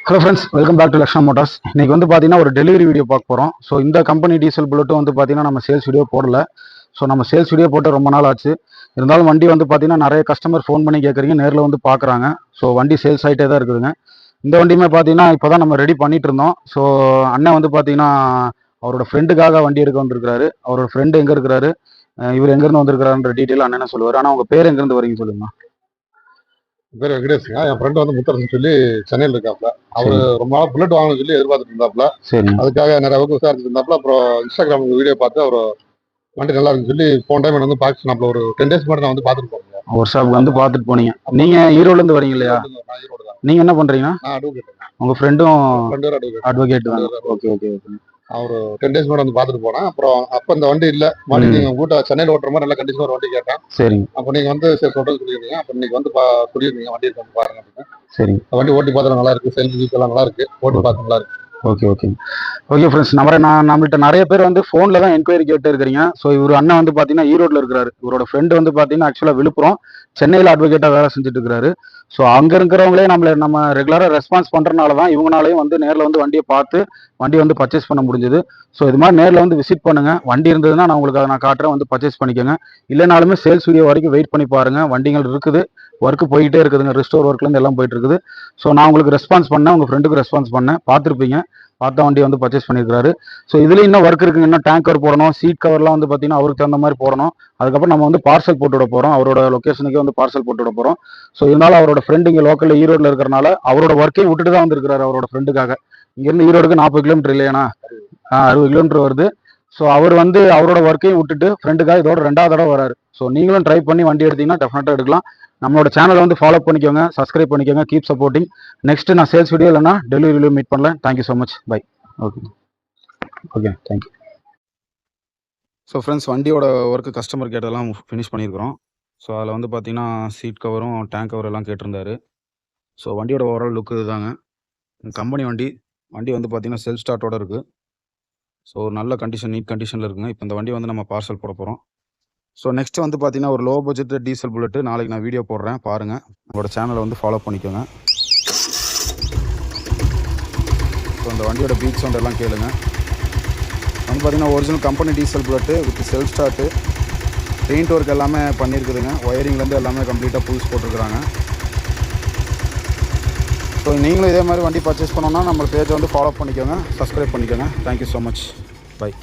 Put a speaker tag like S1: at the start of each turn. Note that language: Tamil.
S1: Hello friends, welcome back to Lakshmana motors. இன்னைக்கு வந்து பார்த்தீங்கன்னா ஒரு டெலிவரி வீடியோ பார்க்க போகிறோம். ஸோ இந்த கம்பெனி டீசல் புல்லட்டும் வந்து பார்த்தீங்கன்னா நம்ம சேல்ஸ் வீடியோ போடல. ஸோ நம்ம சேல்ஸ் வீடியோ போட்டு ரொம்ப நாள் ஆச்சு. இருந்தாலும் வண்டி வந்து பார்த்தீங்கன்னா நிறைய கஸ்டமர் ஃபோன் பண்ணி கேட்குறீங்க, நேரில் வந்து பார்க்குறாங்க. ஸோ வண்டி சேல்ஸ் ஆகிட்டே தான் இருக்குதுங்க. இந்த வண்டியுமே பார்த்தீங்கன்னா இப்போ தான் நம்ம ரெடி பண்ணிட்டு இருந்தோம். ஸோ அண்ணன் வந்து பார்த்தீங்கன்னா அவரோட ஃப்ரெண்டுக்காக வண்டி எடுக்க வந்திருக்காரு. அவரோட ஃப்ரெண்டு எங்கே இருக்கிறாரு, இவர் எங்கேருந்து வந்திருக்கிறாருன்ற டீட்டெயில் அண்ணன் சொல்லுவார். ஆனால் உங்கள் பேர் எங்கேருந்து வரீங்க சொல்லுங்க.
S2: பேர் வெங்கடேஷுங்க. என் ஃப்ரெண்டு வந்து முத்தரசன் சொல்லி சென்னையில் இருக்காப்ல. அவரு ரொம்ப நாள் புல்லட் வாங்கணும்னு சொல்லி எதிர்பார்த்துட்டு இருந்தாப்ல.
S1: சரி,
S2: அதுக்காக நிறைய வகுப்பு விசாரிச்சுட்டு இருந்தாப்ல. அப்புறம் இன்ஸ்டாகிராம் வீடியோ பார்த்து அவர் வண்டி நல்லா இருக்குன்னு சொல்லி போன டைம் வந்து பார்க்க சொன்னாப்ல. ஒரு 10 டேஸ் மட்டும் நான் வந்து பார்த்துட்டு போனேன்.
S1: ஒர்க் ஷாப்புக்கு வந்து பார்த்துட்டு போனீங்க. நீங்கள் ஈரோடுலேருந்து வரீங்க இல்லையா?
S2: நான் ஈரோடு தான்.
S1: நீங்கள் என்ன பண்ணுறீங்கன்னா?
S2: நான் அட்வொகேட்.
S1: உங்கள் ஃப்ரெண்டும்
S2: ஃப்ரெண்டு
S1: அட்வொகேட் தான். Okay okay okay.
S2: அவர் 10 டேஸ் மட்டும் வந்து பார்த்துட்டு போனேன். அப்புறம் அப்போ இந்த வண்டி இல்லை, மறுபடியும் நீங்கள் உங்கள் வீட்டை சென்னையில் ஓட்டுற மாதிரி நல்ல கண்டிஷன் ஒரு வண்டி கேட்டேன்.
S1: சரிங்க.
S2: அப்போ நீங்கள் வந்து சரி சொல்கிறது சொல்லியிருந்தீங்க. அப்போ இன்னைக்கு வந்து சொல்லியிருந்தீங்க வண்டி இருக்கு வந்து பாருங்க அப்படின்னு.
S1: சரிங்க.
S2: வண்டி ஓட்டி பார்த்தா நல்லா இருக்கு, செல்ஃபி எல்லாம் நல்லா இருக்கு, ஓட்டி பார்த்து நல்லா இருக்கு.
S1: ஓகே ஓகே ஓகே ஃப்ரெண்ட்ஸ், நம்மள்ட்ட நிறைய பேர் வந்து ஃபோனில் தான் என்கொயரி கேட்டு இருக்கிறீங்க. ஸோ இவர் அண்ணன் வந்து பார்த்தீங்கன்னா ஈரோட்டில் இருக்கிறாரு. இவரோட ஃப்ரெண்டு வந்து பார்த்தீங்கன்னா ஆக்சுவலாக விழுப்புரம், சென்னையில் அட்வொகேட்டாக வேலை செஞ்சுட்டு இருக்கிறாரு. ஸோ அங்கே இருக்கிறவங்களே நம்ம ரெகுலராக ரெஸ்பான்ஸ் பண்ணுறனால தான் இவங்களாலையும் வந்து நேரில் வந்து வண்டியை பார்த்து வண்டி வந்து பர்ச்சேஸ் பண்ண முடிஞ்சுது. ஸோ இது மாதிரி நேரில் வந்து விசிட் பண்ணுங்கள். வண்டி இருந்ததுன்னா நான் உங்களுக்கு அதை காட்டுறேன், வந்து பர்ச்சேஸ் பண்ணிக்கோங்க. இல்லைனாலுமே சேல்ஸ் வீடியோ வரைக்கும் வெயிட் பண்ணி பாருங்கள். வண்டிகள் இருக்குது, ஒர்க்கு போயிட்டே இருக்குதுங்க. ரிஸ்டோர் ஒர்க்லேருந்து எல்லாம் போயிட்டு இருக்குது. ஸோ நான் உங்களுக்கு ரெஸ்பான்ஸ் பண்ணேன், உங்கள் ஃப்ரெண்டுக்கு ரெஸ்பான்ஸ் பண்ணேன், பார்த்துருப்பீங்க. பார்த்தா வண்டி வந்து பர்ச்சேஸ் பண்ணியிருக்காரு. ஸோ இதுலேயும் இன்னும் ஒர்க் இருக்குங்க. இன்னும் டேங்க் கவர் போடணும், சீட் கவர்லாம் வந்து பார்த்தீங்கன்னா அவருக்கு தகுந்த மாதிரி போடணும். அதுக்கப்புறம் நம்ம வந்து பார்சல் போட்டு விட போகிறோம். அவரோட லொக்கேஷனுக்கே வந்து பார்சல் போட்டு விட போகிறோம். ஸோ இருந்தாலும் அவரோட ஃப்ரெண்டு இங்கே லோக்கலில் ஈரோட்டில் இருக்கிறனால அவரோட ஒர்க்கையும் விட்டுட்டு தான் வந்திருக்கிறாரு. அவரோட ஃப்ரெண்டுக்காக இங்கேருந்து ஈரோடுக்கு 40 கிலோமீட்டர் இல்லையாண்ணா? 60 கிலோமீட்டர் வருது. ஸோ அவர் வந்து அவரோட ஒர்க்கையும் விட்டுட்டு ஃப்ரெண்டுக்காக இதோட 2வது தடவை வராரு. ஸோ நீங்களும் ட்ரை பண்ணி வண்டி எடுத்தீங்கன்னா டெஃபினட்டாக எடுக்கலாம். நம்மளோட சேனலை வந்து ஃபாலோ பண்ணிக்கோங்க, சப்ஸ்கிரைப் பண்ணிக்கோங்க, கீப் சப்போர்ட்டிங். நெக்ஸ்ட் நான் சேல்ஸ் வீடியோ இல்லைனா டெலிவரி வீடியோ மீட் பண்ணல. Thank you so much, bye. Okay okay, thank you. So friends, வண்டியோட ஒர்க்கு கஸ்டமர் கேட்டதெல்லாம் ஃபினிஷ் பண்ணியிருக்கிறோம். ஸோ அதில் வந்து பார்த்தீங்கன்னா சீட் கவரும் டேங்க் கவர் எல்லாம் கேட்டிருந்தாரு. ஸோ வண்டியோட ஓவரால் லுக்கு இதுதாங்க. கம்பெனி வண்டி வந்து பார்த்தீங்கன்னா செல்ஃப் ஸ்டார்ட்டோட இருக்குது. ஸோ ஒரு நல்ல கண்டிஷன், நீட் கண்டிஷனில் இருக்குங்க. இப்போ இந்த வண்டி வந்து நம்ம பார்சல் போட போகிறோம். ஸோ நெக்ஸ்ட் வந்து பார்த்தீங்கன்னா ஒரு லோ பட்ஜெட் டீசல் புல்லட்டு நாளைக்கு நான் வீடியோ போடுறேன், பாருங்கள். நம்மளோட சேனலை வந்து ஃபாலோ பண்ணிக்கோங்க. ஸோ அந்த வண்டியோட பீட் சவுண்ட் எல்லாம் கேளுங்க. வந்து பார்த்தீங்கன்னா original company diesel bullet with self start, paint work எல்லாமே பண்ணியிருக்குதுங்க. ஒயரிங்லேருந்து எல்லாமே கம்ப்ளீட்டாக புதுசு போட்டிருக்கிறாங்க. ஸோ நீங்களும் இதே மாதிரி வண்டி பர்ச்சேஸ் பண்ணோன்னா நம்ம பேஜை வந்து ஃபாலோ பண்ணிக்கோங்க, சப்ஸ்கிரைப் பண்ணிக்கோங்க. Thank you so much, by.